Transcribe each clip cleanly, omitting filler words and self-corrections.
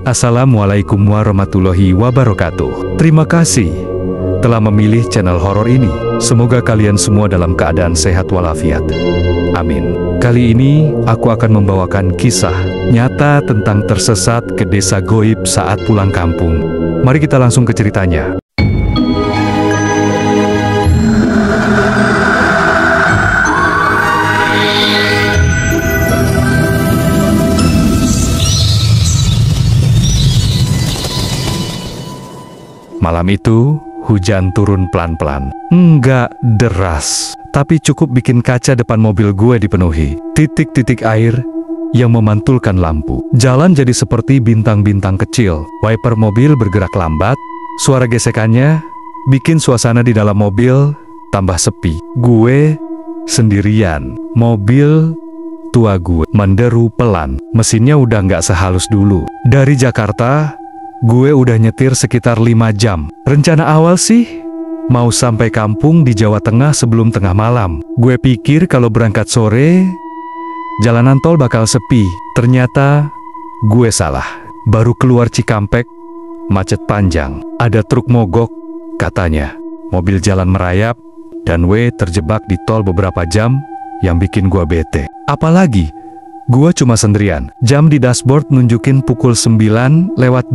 Assalamualaikum warahmatullahi wabarakatuh. Terima kasih telah memilih channel horor ini. Semoga kalian semua dalam keadaan sehat walafiat. Amin. Kali ini aku akan membawakan kisah nyata tentang tersesat ke desa goib saat pulang kampung. Mari kita langsung ke ceritanya. Malam itu, hujan turun pelan-pelan. Enggak deras, tapi cukup bikin kaca depan mobil gue dipenuhi titik-titik air yang memantulkan lampu. Jalan jadi seperti bintang-bintang kecil. Wiper mobil bergerak lambat. Suara gesekannya bikin suasana di dalam mobil tambah sepi. Gue sendirian. Mobil tua gue menderu pelan. Mesinnya udah nggak sehalus dulu. Dari Jakarta, gue udah nyetir sekitar 5 jam. Rencana awal sih mau sampai kampung di Jawa Tengah sebelum tengah malam. Gue pikir kalau berangkat sore, jalanan tol bakal sepi. Ternyata gue salah. Baru keluar Cikampek, macet panjang. Ada truk mogok, katanya. Mobil jalan merayap, dan gue terjebak di tol beberapa jam yang bikin gue bete. Apalagi gue cuma sendirian. Jam di dashboard nunjukin pukul 9:27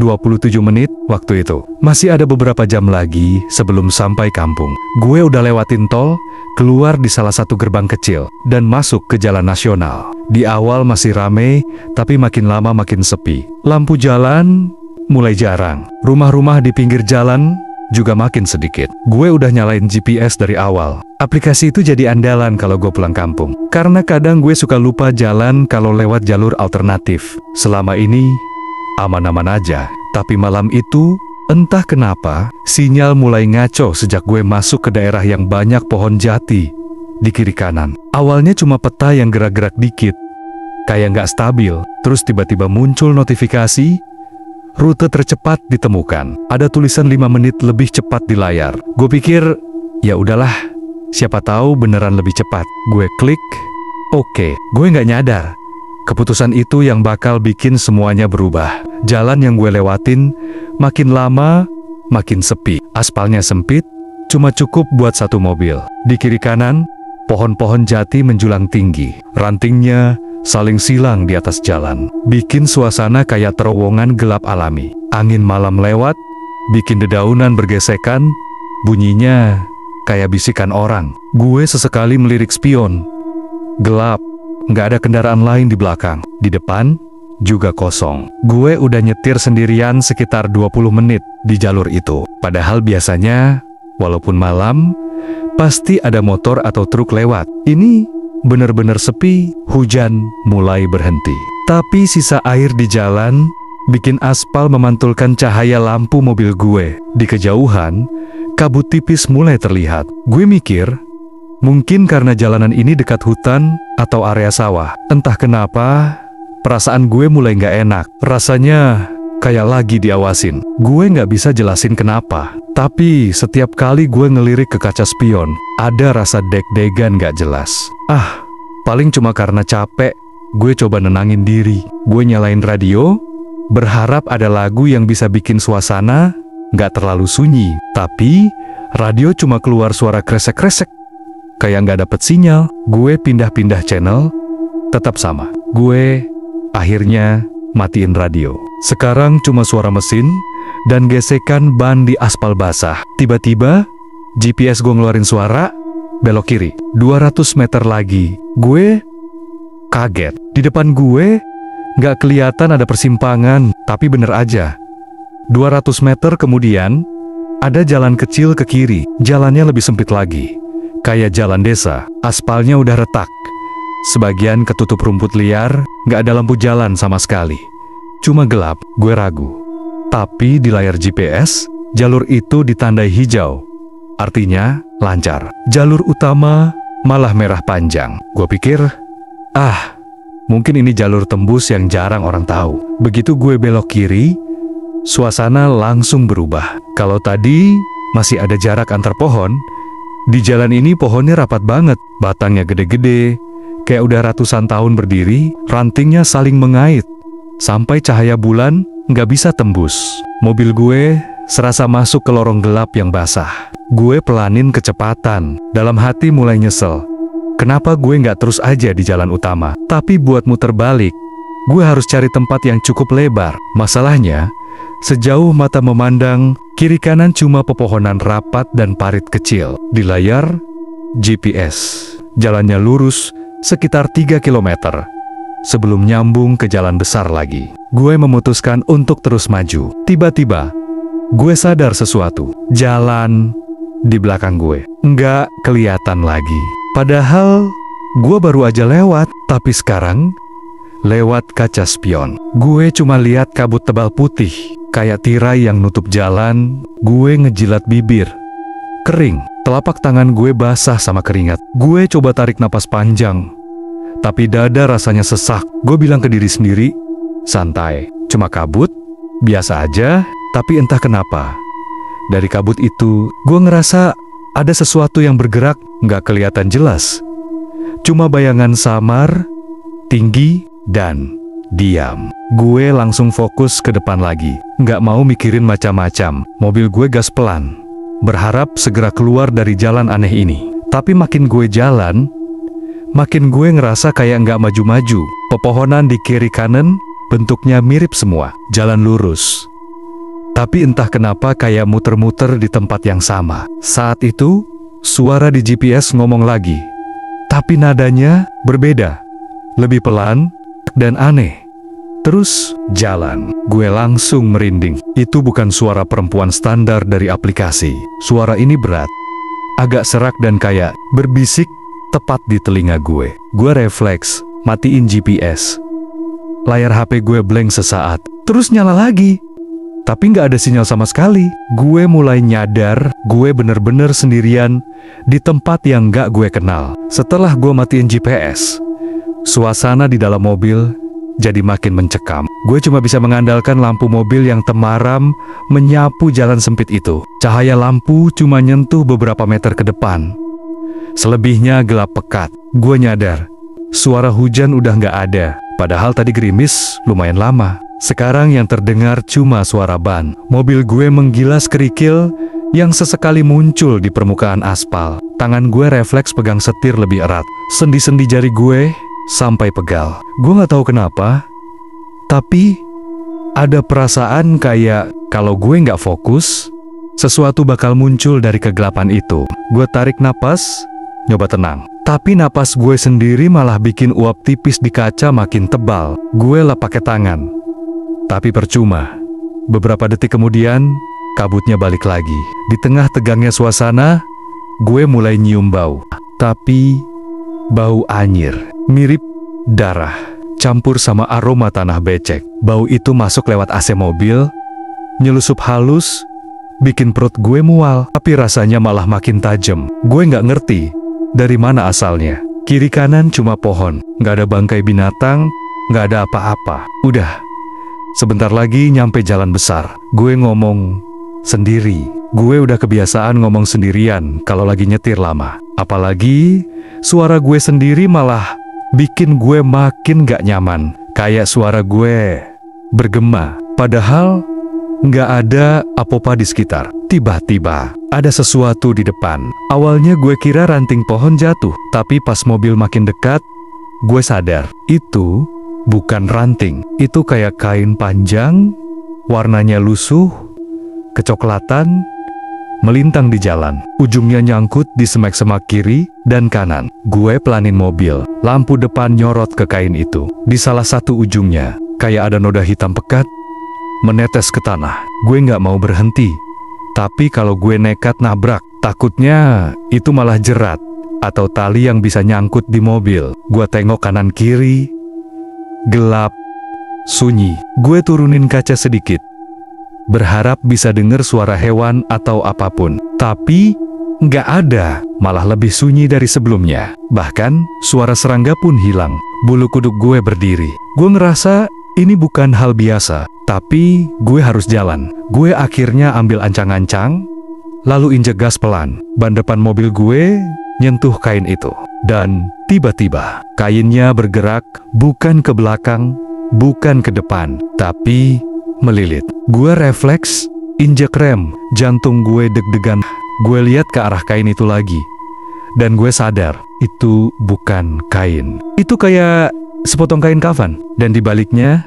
waktu itu. Masih ada beberapa jam lagi sebelum sampai kampung. Gue udah lewatin tol, keluar di salah satu gerbang kecil, dan masuk ke jalan nasional. Di awal masih rame, tapi makin lama makin sepi. Lampu jalan mulai jarang. Rumah-rumah di pinggir jalan juga makin sedikit. Gue udah nyalain GPS dari awal. Aplikasi itu jadi andalan kalau gue pulang kampung. Karena kadang gue suka lupa jalan kalau lewat jalur alternatif. Selama ini aman-aman aja. Tapi malam itu, entah kenapa, sinyal mulai ngaco sejak gue masuk ke daerah yang banyak pohon jati di kiri kanan. Awalnya cuma peta yang gerak-gerak dikit, kayak nggak stabil. Terus tiba-tiba muncul notifikasi, rute tercepat ditemukan. Ada tulisan 5 menit lebih cepat di layar. Gue pikir, ya udahlah, siapa tahu beneran lebih cepat. Gue klik, oke. Gue nggak nyadar keputusan itu yang bakal bikin semuanya berubah. Jalan yang gue lewatin makin lama makin sepi. Aspalnya sempit, cuma cukup buat satu mobil. Di kiri kanan, pohon-pohon jati menjulang tinggi. Rantingnya saling silang di atas jalan, bikin suasana kayak terowongan gelap alami. Angin malam lewat, bikin dedaunan bergesekan, bunyinya kayak bisikan orang. Gue sesekali melirik spion. Gelap, nggak ada kendaraan lain di belakang. Di depan, juga kosong. Gue udah nyetir sendirian sekitar 20 menit di jalur itu. Padahal biasanya, walaupun malam, pasti ada motor atau truk lewat. Ini bener-bener sepi. Hujan mulai berhenti. Tapi sisa air di jalan bikin aspal memantulkan cahaya lampu mobil gue. Di kejauhan, kabut tipis mulai terlihat. Gue mikir, mungkin karena jalanan ini dekat hutan atau area sawah. Entah kenapa, perasaan gue mulai nggak enak. Rasanya kayak lagi diawasin. Gue nggak bisa jelasin kenapa. Tapi setiap kali gue ngelirik ke kaca spion, ada rasa deg-degan nggak jelas. Paling cuma karena capek. Gue coba nenangin diri. Gue nyalain radio, berharap ada lagu yang bisa bikin suasana nggak terlalu sunyi. Tapi radio cuma keluar suara kresek-kresek, kayak nggak dapet sinyal. Gue pindah-pindah channel, tetap sama. Gue akhirnya matiin radio. Sekarang cuma suara mesin dan gesekan ban di aspal basah. Tiba-tiba GPS gue ngeluarin suara, belok kiri. 200 meter lagi, gue kaget. Di depan gue nggak kelihatan ada persimpangan, tapi bener aja. 200 meter kemudian, ada jalan kecil ke kiri. Jalannya lebih sempit lagi, kayak jalan desa. Aspalnya udah retak, sebagian ketutup rumput liar. Nggak ada lampu jalan sama sekali, cuma gelap. Gue ragu, tapi di layar GPS, jalur itu ditandai hijau, artinya lancar. Jalur utama malah merah panjang. Gue pikir, mungkin ini jalur tembus yang jarang orang tahu. Begitu gue belok kiri, suasana langsung berubah. Kalau tadi masih ada jarak antar pohon, di jalan ini pohonnya rapat banget. Batangnya gede-gede, kayak udah ratusan tahun berdiri. Rantingnya saling mengait, sampai cahaya bulan nggak bisa tembus. Mobil gue serasa masuk ke lorong gelap yang basah. Gue pelanin kecepatan, dalam hati mulai nyesel. Kenapa gue nggak terus aja di jalan utama? Tapi buat muter balik, gue harus cari tempat yang cukup lebar. Masalahnya, sejauh mata memandang, kiri kanan cuma pepohonan rapat dan parit kecil. Di layar GPS, jalannya lurus sekitar 3 km. Sebelum nyambung ke jalan besar lagi, gue memutuskan untuk terus maju. Tiba-tiba, gue sadar sesuatu. Jalan di belakang gue nggak kelihatan lagi. Padahal, gue baru aja lewat. Tapi sekarang, lewat kaca spion, gue cuma lihat kabut tebal putih, kayak tirai yang nutup jalan. Gue ngejilat bibir. Kering, telapak tangan gue basah sama keringat. Gue coba tarik napas panjang. Tapi dada rasanya sesak. Gue bilang ke diri sendiri, santai, cuma kabut, biasa aja. Tapi entah kenapa, dari kabut itu, gue ngerasa ada sesuatu yang bergerak, nggak kelihatan jelas. Cuma bayangan samar, tinggi, dan diam. Gue langsung fokus ke depan lagi, nggak mau mikirin macam-macam. Mobil gue gas pelan, berharap segera keluar dari jalan aneh ini. Tapi makin gue jalan, makin gue ngerasa kayak nggak maju-maju. Pepohonan di kiri kanan bentuknya mirip semua, jalan lurus. Tapi entah kenapa kayak muter-muter di tempat yang sama. Saat itu, suara di GPS ngomong lagi. Tapi nadanya berbeda, lebih pelan dan aneh. Terus jalan. Gue langsung merinding. Itu bukan suara perempuan standar dari aplikasi. Suara ini berat, agak serak dan kayak berbisik tepat di telinga gue. Gue refleks, matiin GPS. Layar HP gue blank sesaat, terus nyala lagi. Tapi nggak ada sinyal sama sekali. Gue mulai nyadar, gue bener-bener sendirian di tempat yang nggak gue kenal. Setelah gue matiin GPS, suasana di dalam mobil jadi makin mencekam. Gue cuma bisa mengandalkan lampu mobil yang temaram menyapu jalan sempit itu. Cahaya lampu cuma nyentuh beberapa meter ke depan. Selebihnya gelap pekat. Gue nyadar, suara hujan udah nggak ada. Padahal tadi gerimis lumayan lama. Sekarang yang terdengar cuma suara ban. Mobil gue menggilas kerikil yang sesekali muncul di permukaan aspal. Tangan gue refleks pegang setir lebih erat. Sendi-sendi jari gue sampai pegal. Gue nggak tahu kenapa, tapi ada perasaan kayak kalau gue nggak fokus, sesuatu bakal muncul dari kegelapan itu. Gue tarik napas, nyoba tenang. Tapi napas gue sendiri malah bikin uap tipis di kaca makin tebal. Gue lap pakai tangan, tapi percuma. Beberapa detik kemudian, kabutnya balik lagi. Di tengah tegangnya suasana, gue mulai nyium bau. Tapi bau anyir, mirip darah, campur sama aroma tanah becek. Bau itu masuk lewat AC mobil, nyelusup halus, bikin perut gue mual. Tapi rasanya malah makin tajam. Gue nggak ngerti dari mana asalnya. Kiri kanan cuma pohon, nggak ada bangkai binatang, nggak ada apa-apa. Udah, sebentar lagi nyampe jalan besar. Gue ngomong sendiri. Gue udah kebiasaan ngomong sendirian kalau lagi nyetir lama. Apalagi suara gue sendiri malah bikin gue makin gak nyaman. Kayak suara gue bergema. Padahal nggak ada apa-apa di sekitar. Tiba-tiba ada sesuatu di depan. Awalnya gue kira ranting pohon jatuh. Tapi pas mobil makin dekat, gue sadar itu bukan ranting. Itu kayak kain panjang, warnanya lusuh, kecoklatan, melintang di jalan. Ujungnya nyangkut di semak-semak kiri dan kanan. Gue pelanin mobil. Lampu depan nyorot ke kain itu. Di salah satu ujungnya, kayak ada noda hitam pekat menetes ke tanah. Gue nggak mau berhenti. Tapi kalau gue nekat nabrak, takutnya itu malah jerat atau tali yang bisa nyangkut di mobil. Gue tengok kanan kiri, gelap, sunyi. Gue turunin kaca sedikit, berharap bisa dengar suara hewan atau apapun. Tapi nggak ada, malah lebih sunyi dari sebelumnya. Bahkan suara serangga pun hilang. Bulu kuduk gue berdiri. Gue ngerasa ini bukan hal biasa, tapi gue harus jalan. Gue akhirnya ambil ancang-ancang, lalu injek gas pelan. Ban depan mobil gue nyentuh kain itu. Dan tiba-tiba kainnya bergerak, bukan ke belakang, bukan ke depan, tapi melilit. Gue refleks, injek rem, jantung gue deg-degan. Gue lihat ke arah kain itu lagi. Dan gue sadar, itu bukan kain. Itu kayak sepotong kain kafan. Dan di baliknya,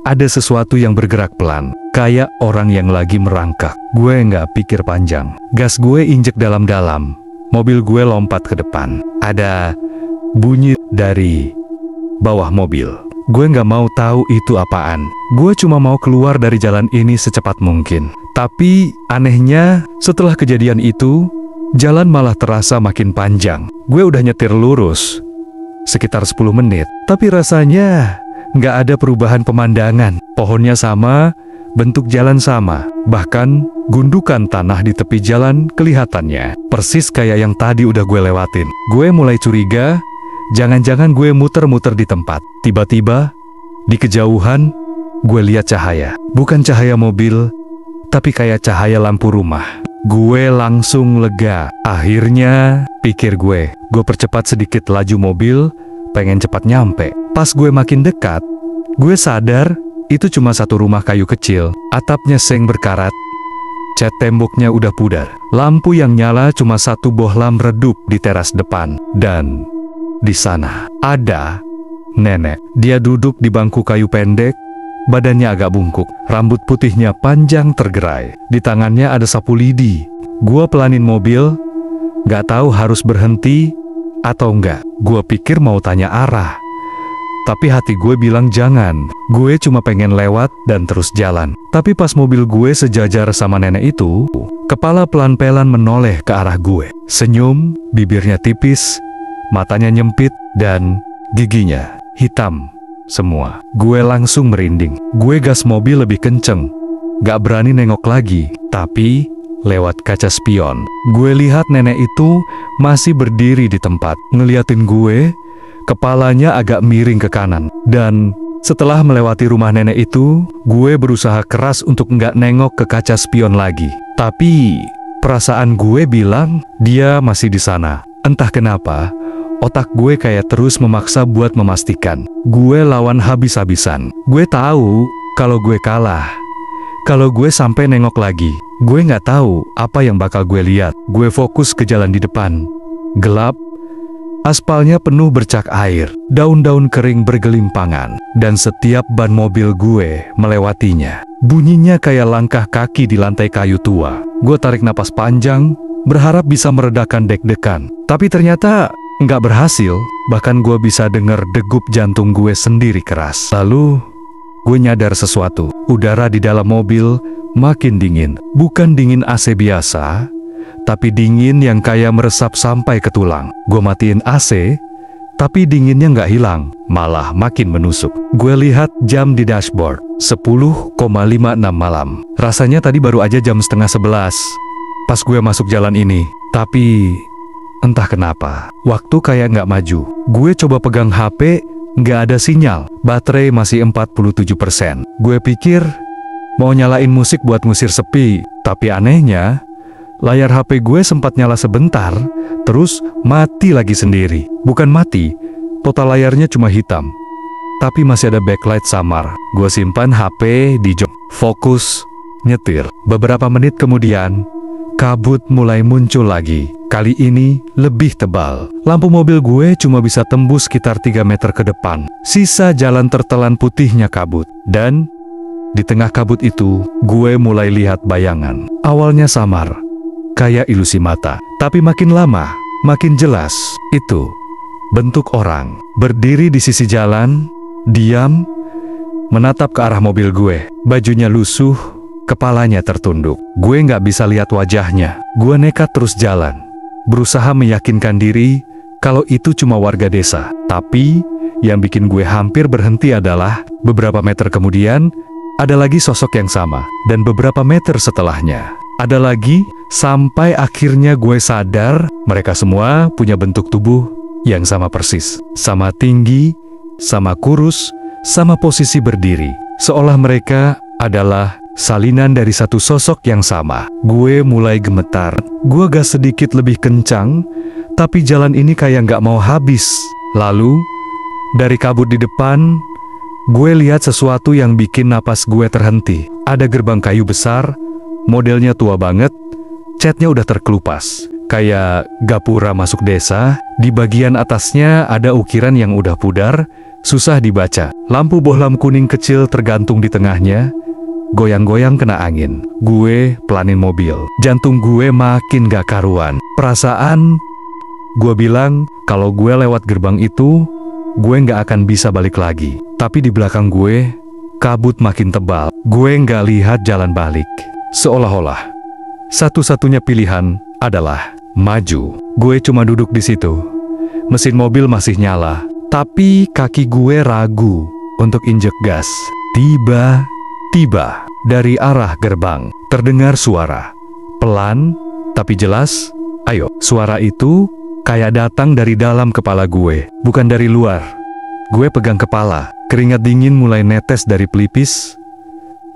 ada sesuatu yang bergerak pelan. Kayak orang yang lagi merangkak. Gue nggak pikir panjang. Gas gue injek dalam-dalam. Mobil gue lompat ke depan. Ada bunyi dari bawah mobil. Gue nggak mau tahu itu apaan. Gue cuma mau keluar dari jalan ini secepat mungkin. Tapi anehnya, setelah kejadian itu, jalan malah terasa makin panjang. Gue udah nyetir lurus sekitar 10 menit. Tapi rasanya nggak ada perubahan pemandangan. Pohonnya sama, bentuk jalan sama. Bahkan gundukan tanah di tepi jalan kelihatannya persis kayak yang tadi udah gue lewatin. Gue mulai curiga, jangan-jangan gue muter-muter di tempat. Tiba-tiba, di kejauhan, gue lihat cahaya. Bukan cahaya mobil, tapi kayak cahaya lampu rumah. Gue langsung lega. Akhirnya, pikir gue percepat sedikit laju mobil, pengen cepat nyampe. Pas gue makin dekat, gue sadar itu cuma satu rumah kayu kecil. Atapnya seng berkarat, cat temboknya udah pudar. Lampu yang nyala cuma satu bohlam redup di teras depan. Dan di sana ada nenek. Dia duduk di bangku kayu pendek, badannya agak bungkuk, rambut putihnya panjang tergerai. Di tangannya ada sapu lidi. Gua pelanin mobil, gak tahu harus berhenti atau enggak. Gua pikir mau tanya arah, tapi hati gue bilang jangan. Gue cuma pengen lewat dan terus jalan. Tapi pas mobil gue sejajar sama nenek itu, kepala pelan-pelan menoleh ke arah gue. Senyum, bibirnya tipis, matanya nyempit, dan giginya hitam semua. Gue langsung merinding. Gue gas mobil lebih kenceng. Gak berani nengok lagi. Tapi lewat kaca spion, gue lihat nenek itu masih berdiri di tempat, ngeliatin gue. Kepalanya agak miring ke kanan. Dan setelah melewati rumah nenek itu, gue berusaha keras untuk nggak nengok ke kaca spion lagi. Tapi perasaan gue bilang dia masih di sana. Entah kenapa, otak gue kayak terus memaksa buat memastikan. Gue lawan habis-habisan. Gue tahu kalau gue kalah. Kalau gue sampai nengok lagi, gue nggak tahu apa yang bakal gue lihat. Gue fokus ke jalan di depan. Gelap. Aspalnya penuh bercak air, daun-daun kering bergelimpangan, dan setiap ban mobil gue melewatinya. Bunyinya kayak langkah kaki di lantai kayu tua. Gue tarik napas panjang, berharap bisa meredakan deg-degan. Tapi ternyata nggak berhasil, bahkan gue bisa denger degup jantung gue sendiri keras. Lalu, gue nyadar sesuatu. Udara di dalam mobil makin dingin. Bukan dingin AC biasa, tapi dingin yang kayak meresap sampai ke tulang. Gue matiin AC, tapi dinginnya nggak hilang, malah makin menusuk. Gue lihat jam di dashboard, 10,56 malam. Rasanya tadi baru aja jam setengah 11 pas gue masuk jalan ini. Tapi entah kenapa, waktu kayak nggak maju. Gue coba pegang HP, nggak ada sinyal. Baterai masih 47%. Gue pikir mau nyalain musik buat ngusir sepi, tapi anehnya layar HP gue sempat nyala sebentar, terus mati lagi sendiri. Bukan mati, total layarnya cuma hitam. Tapi masih ada backlight samar. Gue simpan HP di jok, fokus, nyetir. Beberapa menit kemudian, kabut mulai muncul lagi. Kali ini lebih tebal. Lampu mobil gue cuma bisa tembus sekitar 3 meter ke depan. Sisa jalan tertelan putihnya kabut. Dan di tengah kabut itu, gue mulai lihat bayangan. Awalnya samar, kayak ilusi mata. Tapi makin lama, makin jelas. Itu bentuk orang, berdiri di sisi jalan, diam, menatap ke arah mobil gue. Bajunya lusuh, kepalanya tertunduk. Gue nggak bisa lihat wajahnya. Gue nekat terus jalan, berusaha meyakinkan diri kalau itu cuma warga desa. Tapi yang bikin gue hampir berhenti adalah beberapa meter kemudian, ada lagi sosok yang sama. Dan beberapa meter setelahnya, ada lagi, sampai akhirnya gue sadar mereka semua punya bentuk tubuh yang sama persis. Sama tinggi, sama kurus, sama posisi berdiri. Seolah mereka adalah salinan dari satu sosok yang sama. Gue mulai gemetar. Gue gas sedikit lebih kencang, tapi jalan ini kayak nggak mau habis. Lalu, dari kabut di depan, gue lihat sesuatu yang bikin napas gue terhenti. Ada gerbang kayu besar, modelnya tua banget, catnya udah terkelupas. Kayak gapura masuk desa, di bagian atasnya ada ukiran yang udah pudar, susah dibaca. Lampu bohlam kuning kecil tergantung di tengahnya, goyang-goyang kena angin. Gue pelanin mobil, jantung gue makin gak karuan. Perasaan gue bilang kalau gue lewat gerbang itu, gue gak akan bisa balik lagi. Tapi di belakang gue, kabut makin tebal. Gue gak lihat jalan balik. Seolah-olah satu-satunya pilihan adalah maju. Gue cuma duduk di situ. Mesin mobil masih nyala, tapi kaki gue ragu untuk injek gas. Tiba-tiba dari arah gerbang terdengar suara. Pelan tapi jelas, ayo. Suara itu kayak datang dari dalam kepala gue, bukan dari luar. Gue pegang kepala, keringat dingin mulai netes dari pelipis.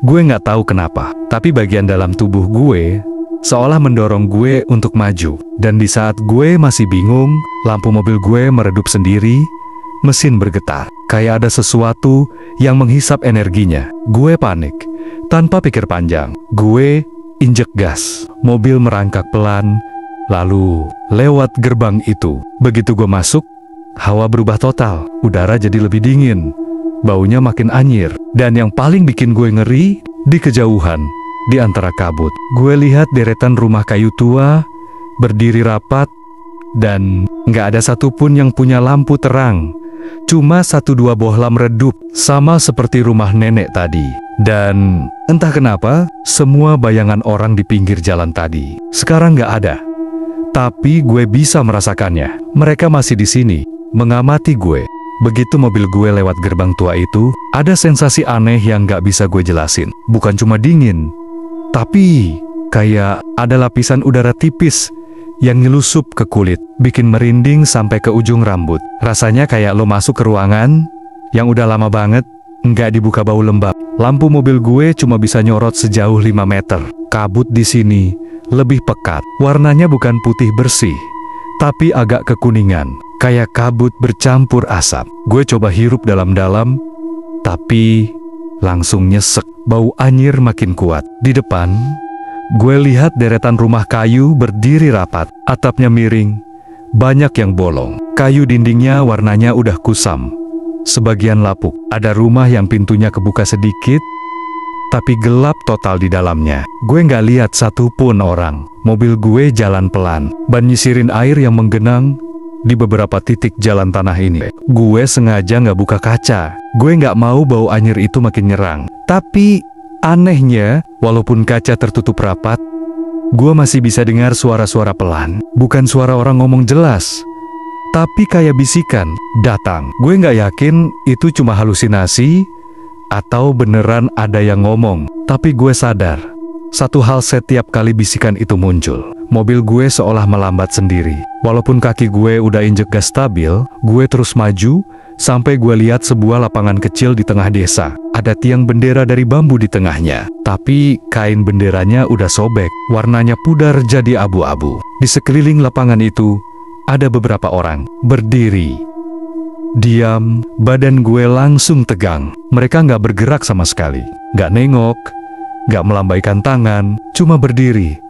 Gue nggak tahu kenapa, tapi bagian dalam tubuh gue seolah mendorong gue untuk maju. Dan di saat gue masih bingung, lampu mobil gue meredup sendiri, mesin bergetar. Kayak ada sesuatu yang menghisap energinya. Gue panik. Tanpa pikir panjang, gue injek gas. Mobil merangkak pelan, lalu lewat gerbang itu. Begitu gue masuk, hawa berubah total. Udara jadi lebih dingin, baunya makin anyir. Dan yang paling bikin gue ngeri, di kejauhan, di antara kabut, gue lihat deretan rumah kayu tua berdiri rapat, dan nggak ada satupun yang punya lampu terang. Cuma 1-2 bohlam redup, sama seperti rumah nenek tadi. Dan entah kenapa, semua bayangan orang di pinggir jalan tadi sekarang nggak ada. Tapi gue bisa merasakannya. Mereka masih di sini, mengamati gue. Begitu mobil gue lewat gerbang tua itu, ada sensasi aneh yang nggak bisa gue jelasin. Bukan cuma dingin, tapi kayak ada lapisan udara tipis yang nyelusup ke kulit, bikin merinding sampai ke ujung rambut. Rasanya kayak lo masuk ke ruangan yang udah lama banget nggak dibuka bau lembab. Lampu mobil gue cuma bisa nyorot sejauh 5 meter. Kabut di sini lebih pekat. Warnanya bukan putih bersih, tapi agak kekuningan, kayak kabut bercampur asap. Gue coba hirup dalam-dalam, tapi langsung nyesek. Bau anyir makin kuat. Di depan, gue lihat deretan rumah kayu berdiri rapat. Atapnya miring, banyak yang bolong. Kayu dindingnya warnanya udah kusam, sebagian lapuk. Ada rumah yang pintunya kebuka sedikit, tapi gelap total di dalamnya. Gue nggak lihat satupun orang. Mobil gue jalan pelan, ban nyisirin air yang menggenang di beberapa titik jalan tanah ini. Gue sengaja nggak buka kaca. Gue nggak mau bau anyir itu makin nyerang. Tapi anehnya, walaupun kaca tertutup rapat, gue masih bisa dengar suara-suara pelan. Bukan suara orang ngomong jelas, tapi kayak bisikan, datang. Gue nggak yakin itu cuma halusinasi atau beneran ada yang ngomong. Tapi gue sadar satu hal setiap kali bisikan itu muncul. Mobil gue seolah melambat sendiri. Walaupun kaki gue udah injek gas stabil, gue terus maju sampai gue lihat sebuah lapangan kecil di tengah desa. Ada tiang bendera dari bambu di tengahnya, tapi kain benderanya udah sobek, warnanya pudar jadi abu-abu. Di sekeliling lapangan itu ada beberapa orang berdiri diam. Badan gue langsung tegang. Mereka nggak bergerak sama sekali, nggak nengok, nggak melambaikan tangan, cuma berdiri.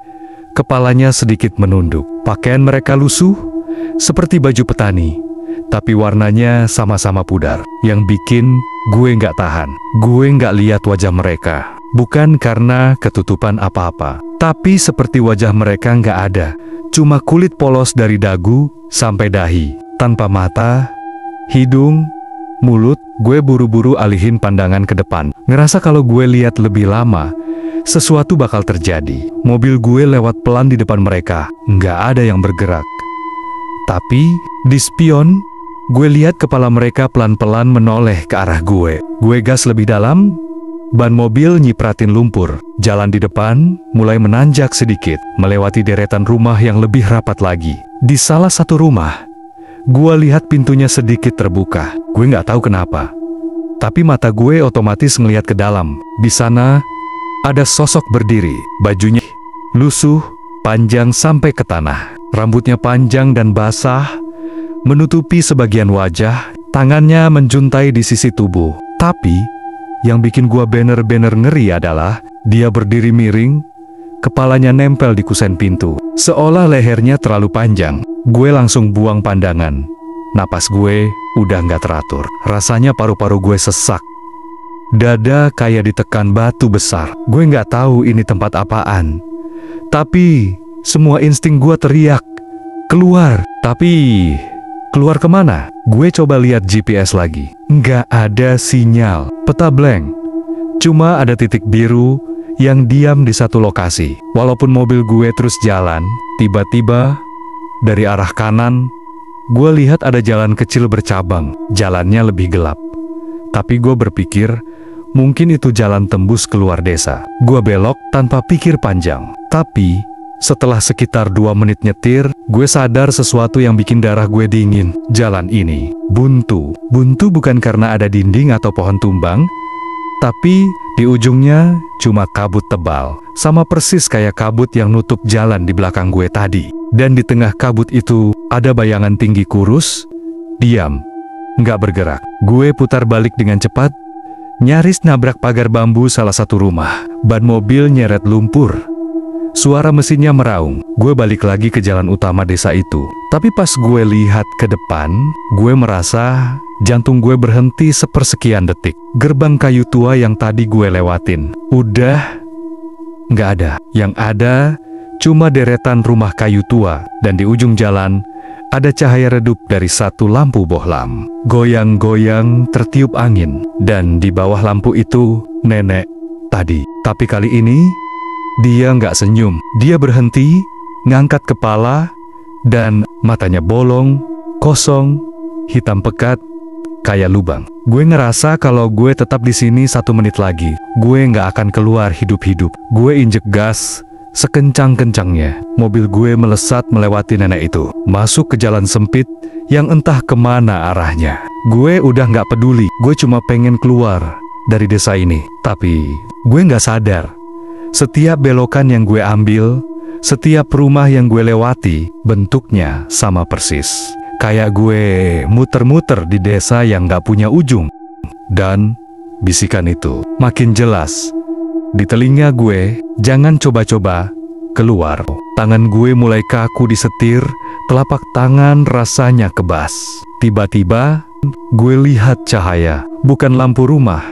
Kepalanya sedikit menunduk. Pakaian mereka lusuh, seperti baju petani, tapi warnanya sama-sama pudar. Yang bikin gue nggak tahan. Gue nggak lihat wajah mereka. Bukan karena ketutupan apa-apa, tapi seperti wajah mereka nggak ada. Cuma kulit polos dari dagu sampai dahi, tanpa mata, hidung, mulut. Gue buru-buru alihin pandangan ke depan. Ngerasa kalau gue lihat lebih lama, sesuatu bakal terjadi. Mobil gue lewat pelan di depan mereka. Nggak ada yang bergerak. Tapi di spion, gue lihat kepala mereka pelan-pelan menoleh ke arah gue. Gue gas lebih dalam. Ban mobil nyipratin lumpur. Jalan di depan mulai menanjak sedikit, melewati deretan rumah yang lebih rapat lagi. Di salah satu rumah, gue lihat pintunya sedikit terbuka. Gue nggak tahu kenapa, tapi mata gue otomatis ngelihat ke dalam. Di sana ada sosok berdiri. Bajunya lusuh, panjang sampai ke tanah. Rambutnya panjang dan basah, menutupi sebagian wajah. Tangannya menjuntai di sisi tubuh. Tapi, yang bikin gua bener-bener ngeri adalah dia berdiri miring, kepalanya nempel di kusen pintu, seolah lehernya terlalu panjang. Gue langsung buang pandangan. Napas gue udah nggak teratur. Rasanya paru-paru gue sesak. Dada kayak ditekan batu besar. Gue nggak tahu ini tempat apaan. Tapi semua insting gue teriak, keluar. Tapi keluar kemana? Gue coba lihat GPS lagi. Nggak ada sinyal. Peta blank. Cuma ada titik biru yang diam di satu lokasi. Walaupun mobil gue terus jalan, tiba-tiba dari arah kanan, gue lihat ada jalan kecil bercabang. Jalannya lebih gelap. Tapi gue berpikir, mungkin itu jalan tembus keluar desa. Gue belok tanpa pikir panjang. Tapi, setelah sekitar 2 menit nyetir, gue sadar sesuatu yang bikin darah gue dingin. Jalan ini buntu. Buntu bukan karena ada dinding atau pohon tumbang, tapi di ujungnya cuma kabut tebal. Sama persis kayak kabut yang nutup jalan di belakang gue tadi. Dan di tengah kabut itu ada bayangan tinggi kurus, diam, nggak bergerak. Gue putar balik dengan cepat, nyaris nabrak pagar bambu salah satu rumah. Ban mobil nyeret lumpur. Suara mesinnya meraung. Gue balik lagi ke jalan utama desa itu. Tapi pas gue lihat ke depan, gue merasa jantung gue berhenti sepersekian detik. Gerbang kayu tua yang tadi gue lewatin udah nggak ada. Yang ada cuma deretan rumah kayu tua, dan di ujung jalan ada cahaya redup dari satu lampu bohlam. Goyang-goyang tertiup angin, dan di bawah lampu itu nenek tadi. Tapi kali ini dia nggak senyum. Dia berhenti, ngangkat kepala, dan matanya bolong, kosong, hitam pekat, kayak lubang. Gue ngerasa kalau gue tetap di sini 1 menit lagi, gue nggak akan keluar hidup-hidup. Gue injek gas sekencang-kencangnya. Mobil gue melesat melewati nenek itu, masuk ke jalan sempit yang entah kemana arahnya. Gue udah nggak peduli, gue cuma pengen keluar dari desa ini. Tapi gue nggak sadar, setiap belokan yang gue ambil, setiap rumah yang gue lewati, bentuknya sama persis. Kayak gue muter-muter di desa yang gak punya ujung. Dan bisikan itu makin jelas di telinga gue, jangan coba-coba keluar. Tangan gue mulai kaku di setir, telapak tangan rasanya kebas. Tiba-tiba, gue lihat cahaya. Bukan lampu rumah,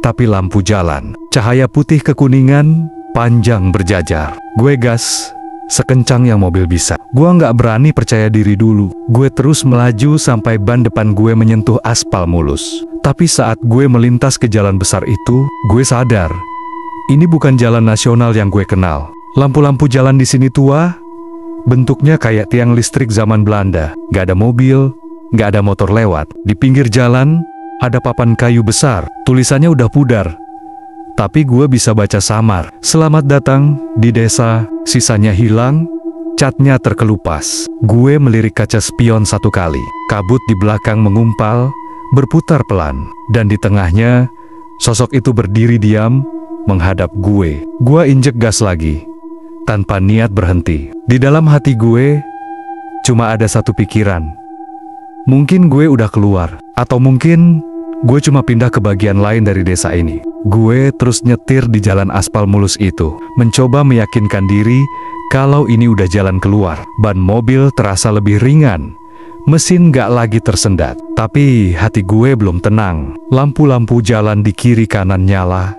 tapi lampu jalan. Cahaya putih kekuningan, panjang berjajar. Gue gas sekencang yang mobil bisa. Gue nggak berani percaya diri dulu. Gue terus melaju sampai ban depan gue menyentuh aspal mulus. Tapi saat gue melintas ke jalan besar itu, gue sadar, ini bukan jalan nasional yang gue kenal. Lampu-lampu jalan di sini tua, bentuknya kayak tiang listrik zaman Belanda. Gak ada mobil, gak ada motor lewat. Di pinggir jalan, ada papan kayu besar. Tulisannya udah pudar, tapi gue bisa baca samar. Selamat datang di desa, sisanya hilang, catnya terkelupas. Gue melirik kaca spion 1 kali. Kabut di belakang mengumpal, berputar pelan. Dan di tengahnya, sosok itu berdiri diam, menghadap gue. Gue injek gas lagi, tanpa niat berhenti. Di dalam hati gue, cuma ada satu pikiran. Mungkin gue udah keluar, atau mungkin gue cuma pindah ke bagian lain dari desa ini. Gue terus nyetir di jalan aspal mulus itu, mencoba meyakinkan diri kalau ini udah jalan keluar. Ban mobil terasa lebih ringan, mesin gak lagi tersendat. Tapi hati gue belum tenang. Lampu-lampu jalan di kiri kanan nyala,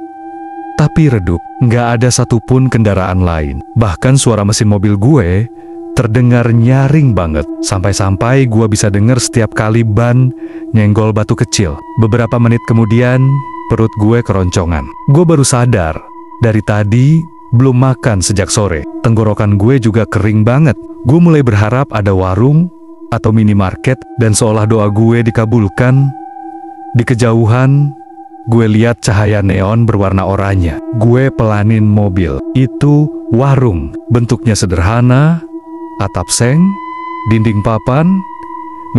tapi redup. Gak ada satupun kendaraan lain. Bahkan suara mesin mobil gue terdengar nyaring banget. Sampai-sampai gue bisa dengar setiap kali ban nyenggol batu kecil. Beberapa menit kemudian, perut gue keroncongan. Gue baru sadar, dari tadi belum makan sejak sore. Tenggorokan gue juga kering banget. Gue mulai berharap ada warung atau minimarket, dan seolah doa gue dikabulkan. Di kejauhan, gue lihat cahaya neon berwarna oranye. Gue pelanin mobil. Itu warung. Bentuknya sederhana, atap seng, dinding papan,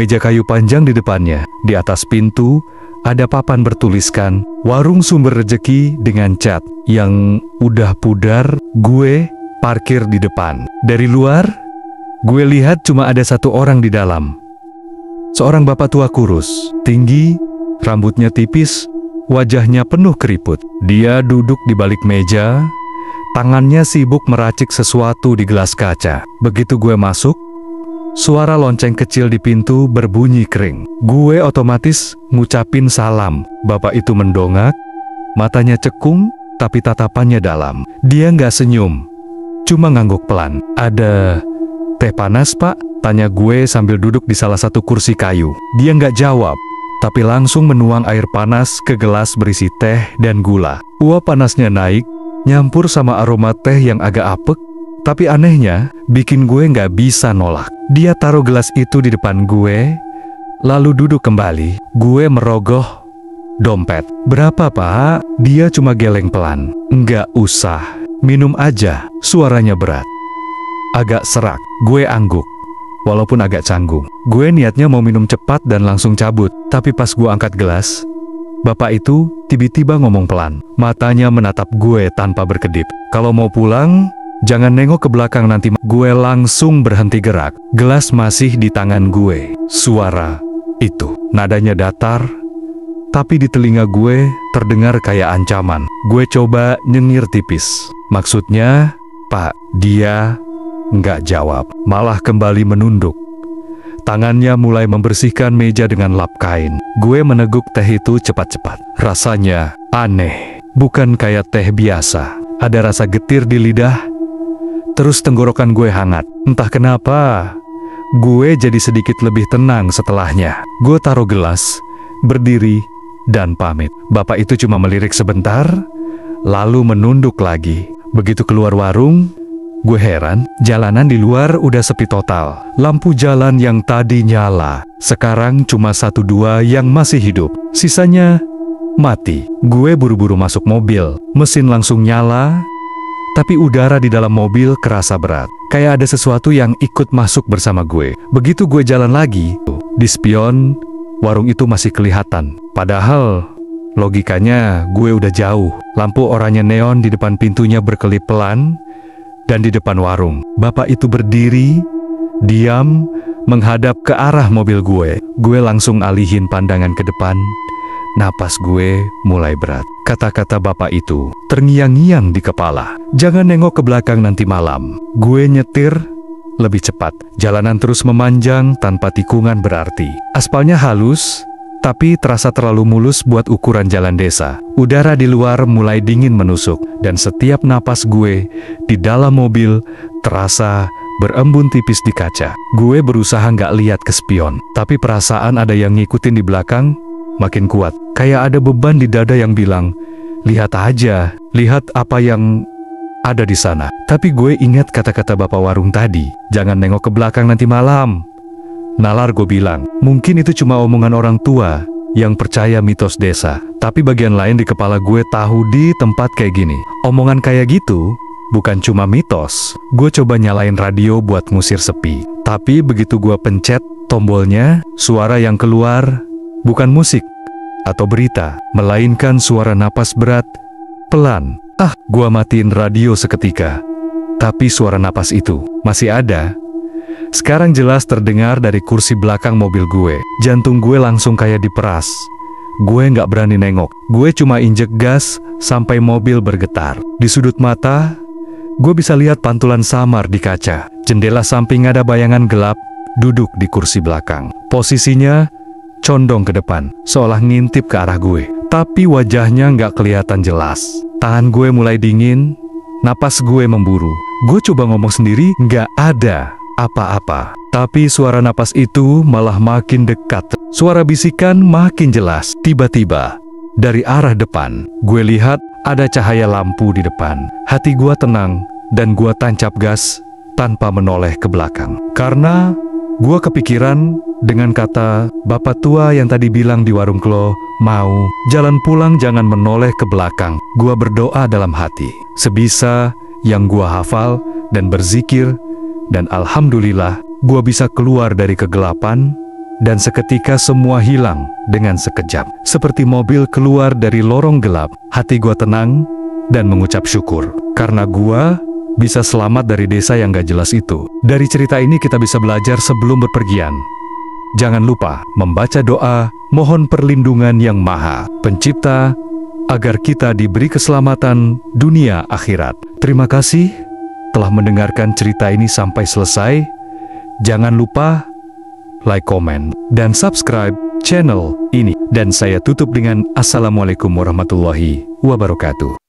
meja kayu panjang di depannya. Di atas pintu, ada papan bertuliskan, Warung Sumber Rejeki dengan cat yang udah pudar. Gue parkir di depan. Dari luar, gue lihat cuma ada 1 orang di dalam. Seorang bapak tua kurus, tinggi, rambutnya tipis, wajahnya penuh keriput. Dia duduk di balik meja, tangannya sibuk meracik sesuatu di gelas kaca. Begitu gue masuk, suara lonceng kecil di pintu berbunyi kering. Gue otomatis ngucapin salam. Bapak itu mendongak, matanya cekung, tapi tatapannya dalam. Dia nggak senyum, cuma ngangguk pelan. "Ada teh panas, Pak?" tanya gue sambil duduk di salah satu kursi kayu. Dia nggak jawab, tapi langsung menuang air panas ke gelas berisi teh dan gula. Uap panasnya naik, nyampur sama aroma teh yang agak apek, tapi anehnya bikin gue nggak bisa nolak. Dia taruh gelas itu di depan gue, lalu duduk kembali. Gue merogoh dompet. "Berapa, Pak?" Dia cuma geleng pelan. "Nggak usah, minum aja." Suaranya berat, agak serak. Gue angguk, walaupun agak canggung. Gue niatnya mau minum cepat dan langsung cabut, tapi pas gue angkat gelas, bapak itu tiba-tiba ngomong pelan. Matanya menatap gue tanpa berkedip. "Kalau mau pulang, jangan nengok ke belakang nanti." Gue langsung berhenti gerak. Gelas masih di tangan gue. Suara itu, nadanya datar, tapi di telinga gue terdengar kayak ancaman. Gue coba nyengir tipis. "Maksudnya, Pak?" Dia nggak jawab, malah kembali menunduk. Tangannya mulai membersihkan meja dengan lap kain. Gue meneguk teh itu cepat-cepat. Rasanya aneh, bukan kayak teh biasa. Ada rasa getir di lidah, terus tenggorokan gue hangat. Entah kenapa, gue jadi sedikit lebih tenang setelahnya. Gue taruh gelas, berdiri, dan pamit. Bapak itu cuma melirik sebentar, lalu menunduk lagi. Begitu keluar warung, gue heran, jalanan di luar udah sepi total. Lampu jalan yang tadi nyala, sekarang cuma 1-2 yang masih hidup. Sisanya mati. Gue buru-buru masuk mobil, mesin langsung nyala, tapi udara di dalam mobil kerasa berat. Kayak ada sesuatu yang ikut masuk bersama gue. Begitu gue jalan lagi, di spion, warung itu masih kelihatan. Padahal logikanya gue udah jauh. Lampu oranye neon di depan pintunya berkelip pelan, dan di depan warung, bapak itu berdiri, diam, menghadap ke arah mobil gue. Gue langsung alihin pandangan ke depan. Napas gue mulai berat. Kata-kata bapak itu terngiang-ngiang di kepala. "Jangan nengok ke belakang nanti malam." Gue nyetir lebih cepat. Jalanan terus memanjang tanpa tikungan berarti. Aspalnya halus, tapi terasa terlalu mulus buat ukuran jalan desa. Udara di luar mulai dingin menusuk, dan setiap napas gue di dalam mobil terasa berembun tipis di kaca. Gue berusaha nggak lihat ke spion, tapi perasaan ada yang ngikutin di belakang makin kuat. Kayak ada beban di dada yang bilang, "Lihat aja, lihat apa yang ada di sana." Tapi gue ingat kata-kata bapak warung tadi, "Jangan nengok ke belakang nanti malam." Nalar gue bilang, mungkin itu cuma omongan orang tua yang percaya mitos desa. Tapi bagian lain di kepala gue tahu di tempat kayak gini, omongan kayak gitu bukan cuma mitos. Gue coba nyalain radio buat ngusir sepi. Tapi begitu gue pencet tombolnya, suara yang keluar bukan musik atau berita, melainkan suara napas berat, pelan. Gue matiin radio seketika. Tapi suara napas itu masih ada. Sekarang jelas terdengar dari kursi belakang mobil gue. Jantung gue langsung kayak diperas. Gue nggak berani nengok. Gue cuma injek gas sampai mobil bergetar. Di sudut mata, gue bisa lihat pantulan samar di kaca. Jendela samping ada bayangan gelap duduk di kursi belakang. Posisinya condong ke depan, seolah ngintip ke arah gue. Tapi wajahnya nggak kelihatan jelas. Tangan gue mulai dingin, napas gue memburu. Gue coba ngomong sendiri, nggak ada apa-apa. Tapi suara napas itu malah makin dekat. Suara bisikan makin jelas. Tiba-tiba, dari arah depan, gue lihat ada cahaya lampu di depan. Hati gue tenang, dan gue tancap gas tanpa menoleh ke belakang. Karena gue kepikiran dengan kata bapak tua yang tadi bilang di warung Klo, mau jalan pulang jangan menoleh ke belakang. Gue berdoa dalam hati, sebisa yang gue hafal dan berzikir. Dan alhamdulillah, gue bisa keluar dari kegelapan, dan seketika semua hilang dengan sekejap. Seperti mobil keluar dari lorong gelap, hati gue tenang dan mengucap syukur. Karena gue bisa selamat dari desa yang gak jelas itu. Dari cerita ini kita bisa belajar sebelum berpergian. Jangan lupa membaca doa, Mohon perlindungan Yang Maha Pencipta agar kita diberi keselamatan dunia akhirat. Terima kasih telah mendengarkan cerita ini sampai selesai. Jangan lupa like, komen, dan subscribe channel ini. Dan saya tutup dengan Assalamualaikum warahmatullahi wabarakatuh.